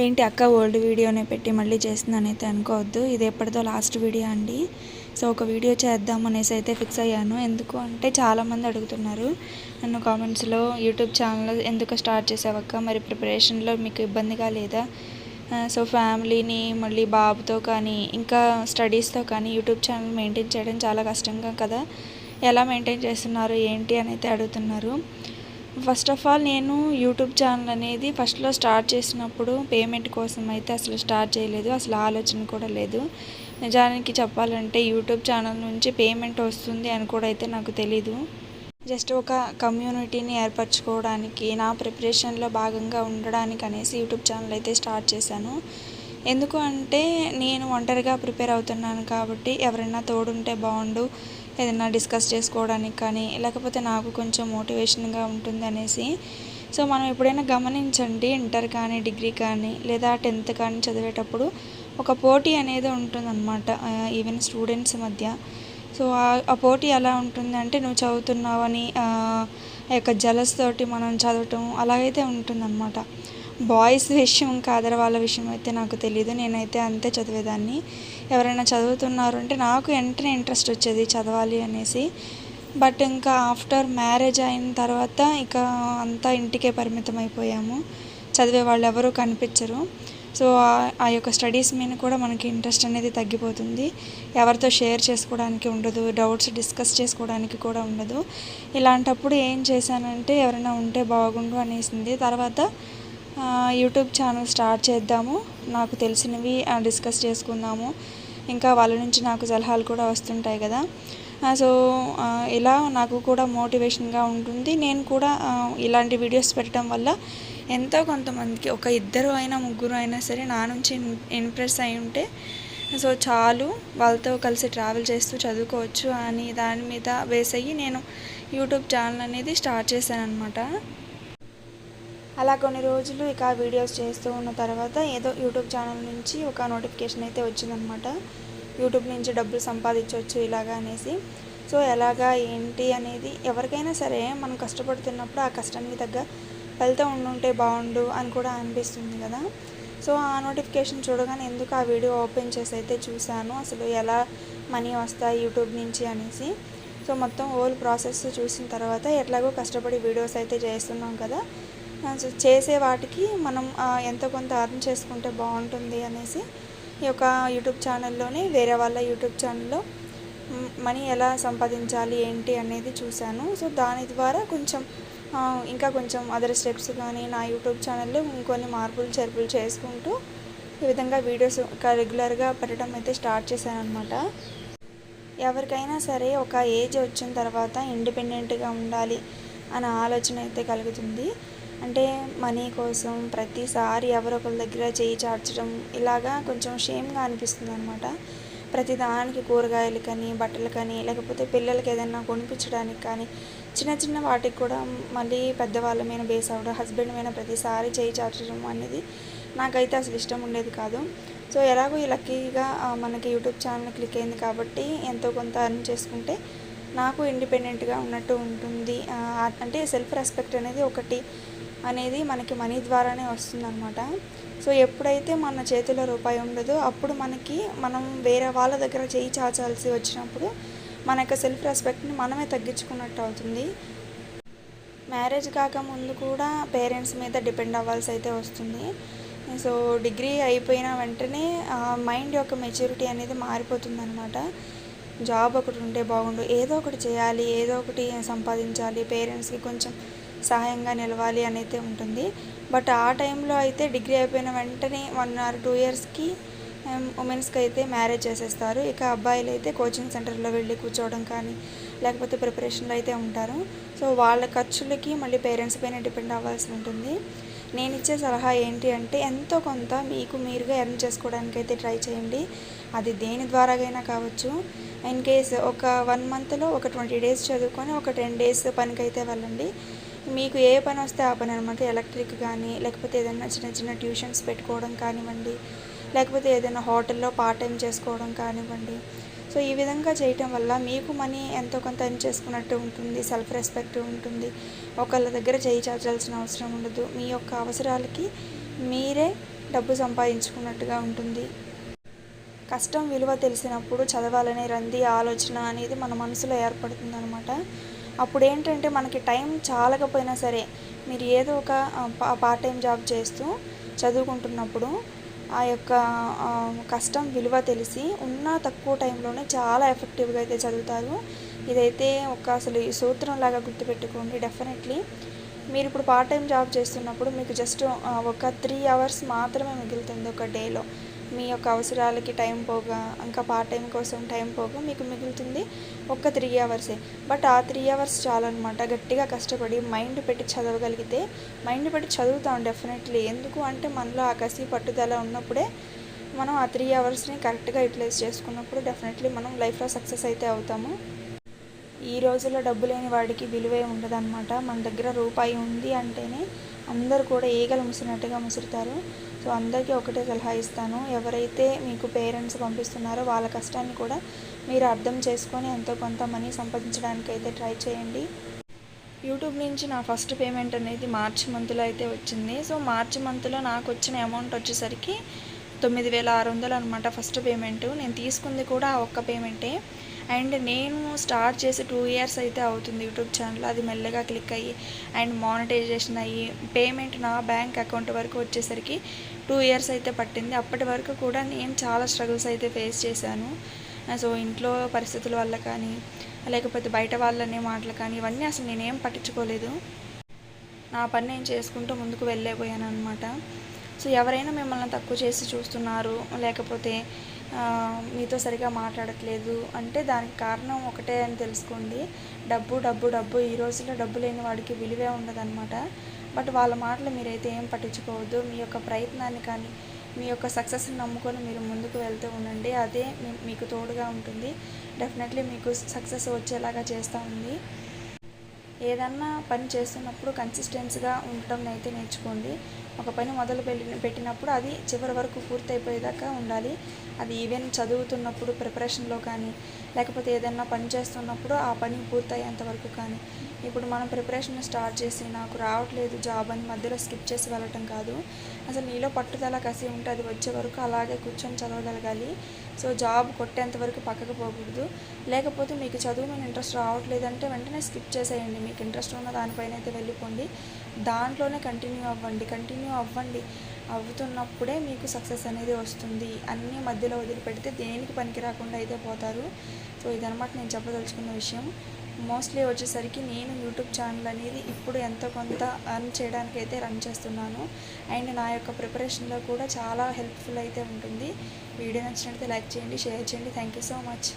ఏంటి అక్క ఓల్డ్ వీడియోనే పెట్టి మళ్ళీ చేస్తున్నానైతే అనుకోవద్దు. ఇది ఎప్పటిదో లాస్ట్ వీడియో అండి. సో ఒక వీడియో చేద్దాం అనేసి అయితే ఫిక్స్ అయ్యాను. ఎందుకు అంటే చాలామంది అడుగుతున్నారు నన్ను కామెంట్స్లో, యూట్యూబ్ ఛానల్ ఎందుకు స్టార్ట్ చేసావక్క, మరి ప్రిపరేషన్లో మీకు ఇబ్బందిగా లేదా, సో ఫ్యామిలీని మళ్ళీ బాబుతో కానీ ఇంకా స్టడీస్తో కానీ యూట్యూబ్ ఛానల్ మెయింటైన్ చేయడం చాలా కష్టంగా కదా, ఎలా మెయింటైన్ చేస్తున్నారు ఏంటి అని అయితే అడుగుతున్నారు. ఫస్ట్ ఆఫ్ ఆల్ నేను యూట్యూబ్ ఛానల్ అనేది ఫస్ట్లో స్టార్ట్ చేసినప్పుడు పేమెంట్ కోసం అయితే అసలు స్టార్ట్ చేయలేదు, అసలు ఆలోచన కూడా లేదు. నిజానికి చెప్పాలంటే యూట్యూబ్ ఛానల్ నుంచి పేమెంట్ వస్తుంది అని కూడా అయితే నాకు తెలీదు. జస్ట్ ఒక కమ్యూనిటీని ఏర్పరచుకోవడానికి, నా ప్రిపరేషన్లో భాగంగా ఉండడానికి అనేసి యూట్యూబ్ ఛానల్ అయితే స్టార్ట్ చేశాను. ఎందుకు అంటే నేను ఒంటరిగా ప్రిపేర్ అవుతున్నాను కాబట్టి ఎవరైనా తోడుంటే బాగుండు, ఏదైనా డిస్కస్ చేసుకోవడానికి కానీ, లేకపోతే నాకు కొంచెం మోటివేషన్గా ఉంటుంది అనేసి. సో మనం ఎప్పుడైనా గమనించండి, ఇంటర్ కానీ డిగ్రీ కానీ లేదా 10th కానీ చదివేటప్పుడు ఒక పోటీ అనేది ఉంటుందన్నమాట, ఈవెన్ స్టూడెంట్స్ మధ్య. సో ఆ పోటీ ఎలా ఉంటుంది అంటే నువ్వు చదువుతున్నావని ఆ యొక్క జలస్ తోటి మనం చదవటం అలాగైతే ఉంటుందన్నమాట. బాయ్స్ విషయం కాదర వాళ్ళ విషయం అయితే నాకు తెలీదు, నేనైతే అంతే చదివేదాన్ని. ఎవరైనా చదువుతున్నారు అంటే నాకు వెంటనే ఇంట్రెస్ట్ వచ్చేది చదవాలి అనేసి. బట్ ఇంకా ఆఫ్టర్ మ్యారేజ్ అయిన తర్వాత ఇక అంతా ఇంటికే పరిమితం అయిపోయాము, చదివే వాళ్ళు ఎవరూ కనిపించరు. సో ఆ యొక్క స్టడీస్ మీద కూడా మనకి ఇంట్రెస్ట్ అనేది తగ్గిపోతుంది, ఎవరితో షేర్ చేసుకోవడానికి ఉండదు, డౌట్స్ డిస్కస్ చేసుకోవడానికి కూడా ఉండదు. ఇలాంటప్పుడు ఏం చేశానంటే ఎవరైనా ఉంటే బాగుండు అనేసింది. తర్వాత యూట్యూబ్ ఛానల్ స్టార్ట్ చేద్దాము, నాకు తెలిసినవి డిస్కస్ చేసుకుందాము, ఇంకా వాళ్ళ నుంచి నాకు సలహాలు కూడా వస్తుంటాయి కదా. సో ఇలా నాకు కూడా మోటివేషన్గా ఉంటుంది. నేను కూడా ఇలాంటి వీడియోస్ పెట్టడం వల్ల ఎంతో కొంతమందికి, ఒక ఇద్దరు అయినా ముగ్గురు అయినా సరే నా నుంచి ఇంప్రెస్ అయి ఉంటే సో చాలు, వాళ్ళతో కలిసి ట్రావెల్ చేస్తూ చదువుకోవచ్చు అని దాని మీద బేస్ అయ్యి నేను యూట్యూబ్ ఛానల్ అనేది స్టార్ట్ చేశాను అనమాట. అలా కొన్ని రోజులు ఇక వీడియోస్ చేస్తూ ఉన్న తర్వాత ఏదో యూట్యూబ్ ఛానల్ నుంచి ఒక నోటిఫికేషన్ అయితే వచ్చిందనమాట, యూట్యూబ్ నుంచి డబ్బులు సంపాదించవచ్చు ఇలాగా అనేసి. సో ఎలాగా ఏంటి అనేది ఎవరికైనా సరే మనం కష్టపడుతున్నప్పుడు ఆ కష్టానికి తగ్గ ఫలితం ఉండుంటే బాగుండు అని కూడా అనిపిస్తుంది కదా. సో ఆ నోటిఫికేషన్ చూడగానే ఎందుకు ఆ వీడియో ఓపెన్ చేసి అయితే చూశాను, అసలు ఎలా మనీ వస్తాయి యూట్యూబ్ నుంచి అనేసి. సో మొత్తం హోల్ ప్రాసెస్ చూసిన తర్వాత ఎట్లాగో కష్టపడి వీడియోస్ అయితే చేస్తున్నాం కదా, చేసే వాటికి మనం ఎంతో కొంత అర్న్ చేసుకుంటే బాగుంటుంది అనేసి ఈ యొక్క యూట్యూబ్ ఛానల్లోనే వేరే వాళ్ళ యూట్యూబ్ ఛానల్లో మనీ ఎలా సంపాదించాలి ఏంటి అనేది చూశాను. సో దాని ద్వారా ఇంకా కొంచెం అదర్ స్టెప్స్ కానీ నా యూట్యూబ్ ఛానల్లో ఇంకొన్ని మార్పులు చేర్పులు చేసుకుంటూ ఈ విధంగా వీడియోస్ రెగ్యులర్గా పెట్టడం అయితే స్టార్ట్ చేశాను అనమాట. ఎవరికైనా సరే ఒక ఏజ్ వచ్చిన తర్వాత ఇండిపెండెంట్గా ఉండాలి అనే ఆలోచన అయితే కలుగుతుంది. అంటే మనీ కోసం ప్రతిసారి ఎవరొకరి దగ్గర చేయి చార్చడం ఇలాగా కొంచెం షేమ్గా అనిపిస్తుంది అనమాట. ప్రతిదానికి కూరగాయలు కానీ బట్టలు కానీ లేకపోతే పిల్లలకి ఏదైనా కొనిపించడానికి కానీ చిన్న చిన్న వాటికి కూడా మళ్ళీ పెద్దవాళ్ళ మీద బేస్ అవ్వడం, హస్బెండ్ మీద ప్రతిసారి చేయి చార్చడం అనేది నాకైతే అసలు ఇష్టం ఉండేది కాదు. సో ఎలాగో ఈ లక్కీగా మనకి యూట్యూబ్ ఛానల్ క్లిక్ అయింది కాబట్టి ఎంతో కొంత అర్న్ చేసుకుంటే నాకు ఇండిపెండెంట్గా ఉన్నట్టు ఉంటుంది. అంటే సెల్ఫ్ రెస్పెక్ట్ అనేది ఒకటి అనేది మనకి మనీ ద్వారానే వస్తుందన్నమాట. సో ఎప్పుడైతే మన చేతిలో రూపాయి ఉండదో అప్పుడు మనం వేరే వాళ్ళ దగ్గర చేయి చాచాల్సి వచ్చినప్పుడు మన యొక్క సెల్ఫ్ రెస్పెక్ట్ని మనమే తగ్గించుకున్నట్టు అవుతుంది. మ్యారేజ్ కాకముందు కూడా పేరెంట్స్ మీద డిపెండ్ అవ్వాల్సి అయితే వస్తుంది. సో డిగ్రీ అయిపోయిన వెంటనే మైండ్ యొక్క మెచ్యూరిటీ అనేది మారిపోతుందన్నమాట. జాబ్ ఒకటి ఉంటే బాగుండు, ఏదో ఒకటి చేయాలి, ఏదో ఒకటి సంపాదించాలి, పేరెంట్స్కి కొంచెం సహాయంగా నిలవాలి అనేది ఉంటుంది. బట్ ఆ టైంలో అయితే డిగ్రీ అయిపోయిన వెంటనే 1 or 2 yearsకి ఉమెన్స్కి అయితే మ్యారేజ్ చేసేస్తారు. ఇక అబ్బాయిలు అయితే కోచింగ్ సెంటర్లో వెళ్ళి కూర్చోవడం కానీ లేకపోతే ప్రిపరేషన్లో అయితే ఉంటారు. సో వాళ్ళ ఖర్చులకి మళ్ళీ పేరెంట్స్ పైన డిపెండ్ అవ్వాల్సి ఉంటుంది. నేను ఇచ్చే సలహా ఏంటి అంటే ఎంతో కొంత మీకు మీరుగా ఎర్న్ చేసుకోవడానికి అయితే ట్రై చేయండి, అది దేని ద్వారాగైనా కావచ్చు. ఇన్ కేస్ ఒక 1 monthలో ఒక 20 days చదువుకొని ఒక 10 days పనికైతే వెళ్ళండి. మీకు ఏ పని వస్తే ఆ పని అనమాట, ఎలక్ట్రిక్ కానీ లేకపోతే ఏదైనా చిన్న చిన్న ట్యూషన్స్ పెట్టుకోవడం కానివ్వండి, లేకపోతే ఏదైనా హోటల్లో పార్ట్ టైం చేసుకోవడం కానివ్వండి. సో ఈ విధంగా చేయటం వల్ల మీకు మనీ ఎంతో కొంత ఎర్న్ చేసుకున్నట్టు ఉంటుంది, సెల్ఫ్ రెస్పెక్ట్ ఉంటుంది, ఒకళ్ళ దగ్గర చేయి చాచాల్సిన అవసరం ఉండదు. మీ యొక్క అవసరాలకి మీరే డబ్బు సంపాదించుకున్నట్టుగా ఉంటుంది. కష్టం విలువ తెలిసినప్పుడు చదవాలనే రంది ఆలోచన అనేది మన మనసులో ఏర్పడుతుందనమాట. అప్పుడేంటంటే మనకి టైం చాలకపోయినా సరే మీరు ఏదో ఒక పార్ట్ టైం జాబ్ చేస్తూ చదువుకుంటున్నప్పుడు ఆ యొక్క కష్టం విలువ తెలిసి ఉన్న తక్కువ టైంలోనే చాలా ఎఫెక్టివ్గా అయితే చదువుతారు. ఇదైతే అసలు ఈ సూత్రంలాగా గుర్తుపెట్టుకోండి. డెఫినెట్లీ మీరు ఇప్పుడు పార్ట్ టైం జాబ్ చేస్తున్నప్పుడు మీకు జస్ట్ ఒక 3 అవర్స్ మాత్రమే మిగులుతుంది ఒక డేలో. మీ యొక్క అవసరాలకి టైం పోగా, ఇంకా పార్ట్ టైం కోసం టైం పోగా మీకు మిగులుతుంది ఒక 3 అవర్సే. బట్ ఆ 3 అవర్స్ చాలన్నమాట. గట్టిగా కష్టపడి మైండ్ పెట్టి చదవగలిగితే మైండ్ పెట్టి చదువుతాం డెఫినెట్లీ. ఎందుకు అంటే మనలో ఆ కసి పట్టుదల ఉన్నప్పుడే మనం ఆ 3 అవర్స్ని కరెక్ట్గా యూటిలైజ్ చేసుకున్నప్పుడు డెఫినెట్లీ మనం లైఫ్లో సక్సెస్ అయితే అవుతాము. ఈ రోజుల్లో డబ్బు లేని వాడికి విలువే ఉండదన్నమాట. మన దగ్గర రూపాయి ఉంది అంటేనే అందరూ కూడా ఈగలు ముసిరినట్టుగా ముసురుతారు. సో అందరికీ ఒకటే సలహా ఇస్తాను, ఎవరైతే మీకు పేరెంట్స్ పంపిస్తున్నారో వాళ్ళ కష్టాన్ని కూడా మీరు అర్థం చేసుకొని ఎంతో కొంత మనీ సంపాదించడానికి అయితే ట్రై చేయండి. యూట్యూబ్ నుంచి నా ఫస్ట్ పేమెంట్ అనేది మార్చి మంత్లో అయితే వచ్చింది. సో మార్చి మంత్లో నాకు వచ్చిన అమౌంట్ వచ్చేసరికి 9,600 అనమాట ఫస్ట్ పేమెంట్. నేను తీసుకుంది కూడా ఆ ఒక్క పేమెంటే. అండ్ నేను స్టార్ట్ చేసి 2 ఇయర్స్ అయితే అవుతుంది యూట్యూబ్ ఛానల్. అది మెల్లగా క్లిక్ అయ్యి అండ్ మానిటైజేషన్ అయ్యి పేమెంట్ నా బ్యాంక్ అకౌంట్ వరకు వచ్చేసరికి 2 ఇయర్స్ అయితే పట్టింది. అప్పటి వరకు కూడా నేను చాలా స్ట్రగుల్స్ అయితే ఫేస్ చేశాను. సో ఇంట్లో పరిస్థితుల వల్ల కానీ, లేకపోతే బయట వాళ్ళనే మాటలు కానీ, ఇవన్నీ అసలు నేనేం పట్టించుకోలేదు. నా పని నేను చేసుకుంటూ ముందుకు వెళ్ళిపోయాను అనమాట. సో ఎవరైనా మిమ్మల్ని తక్కువ చేసి చూస్తున్నారు, లేకపోతే మీతో సరిగా మాట్లాడట్లేదు అంటే దానికి కారణం ఒకటే అని తెలుసుకోండి. డబ్బు డబ్బు డబ్బు ఈ రోజుల్లో డబ్బు లేని వాడికి విలువే ఉండదన్నమాట. బట్ వాళ్ళ మాటలు మీరైతే ఏం పట్టించుకోవద్దు. మీ యొక్క ప్రయత్నాన్ని కానీ, మీ యొక్క సక్సెస్ని నమ్ముకొని మీరు ముందుకు వెళ్తూ ఉండండి. అదే మీకు తోడుగా ఉంటుంది. డెఫినెట్లీ మీకు సక్సెస్ వచ్చేలాగా చేస్తూ ఉంది. ఏదన్నా పని చేస్తున్నప్పుడు కన్సిస్టెన్సీగా ఉండటం అయితే నేర్చుకోండి. ఒక పని మొదలు పెట్టినప్పుడు అది చివరి వరకు పూర్తయిపోయేదాకా ఉండాలి. అది ఈవెన్ చదువుతున్నప్పుడు ప్రిపరేషన్లో కానీ, లేకపోతే ఏదైనా పని చేస్తున్నప్పుడు ఆ పని పూర్తయ్యేంత వరకు కానీ. ఇప్పుడు మనం ప్రిపరేషన్ స్టార్ట్ చేసి నాకు రావట్లేదు జాబ్ అని మధ్యలో స్కిప్ చేసి వెళ్ళటం కాదు. అసలు నీలో పట్టుదల కసి ఉంటే అది వచ్చే వరకు అలాగే కూర్చొని చదవగలగాలి. సో జాబ్ కొట్టేంత వరకు పక్కకు పోకూడదు. లేకపోతే మీకు చదువు మీద ఇంట్రెస్ట్ రావట్లేదంటే వెంటనే స్కిప్ చేసేయండి. మీకు ఇంట్రెస్ట్ ఉన్న దానిపైన అయితే వెళ్ళిపోండి. దాంట్లోనే కంటిన్యూ అవ్వండి. అవుతున్నప్పుడే మీకు సక్సెస్ అనేది వస్తుంది. అన్నీ మధ్యలో వదిలిపెడితే దేనికి పనికి రాకుండా అయితే పోతారు. సో ఇదనమాట నేను చెప్పదలుచుకున్న విషయం. మోస్ట్లీ వచ్చేసరికి నేను యూట్యూబ్ ఛానల్ అనేది ఇప్పుడు ఎంతో కొంత ఎర్న్ చేయడానికి అయితే రన్ చేస్తున్నాను. అండ్ నా యొక్క ప్రిపరేషన్లో కూడా చాలా హెల్ప్ఫుల్ అయితే ఉంటుంది. వీడియో నచ్చినట్లయితే లైక్ చేయండి, షేర్ చేయండి. Thank you so much.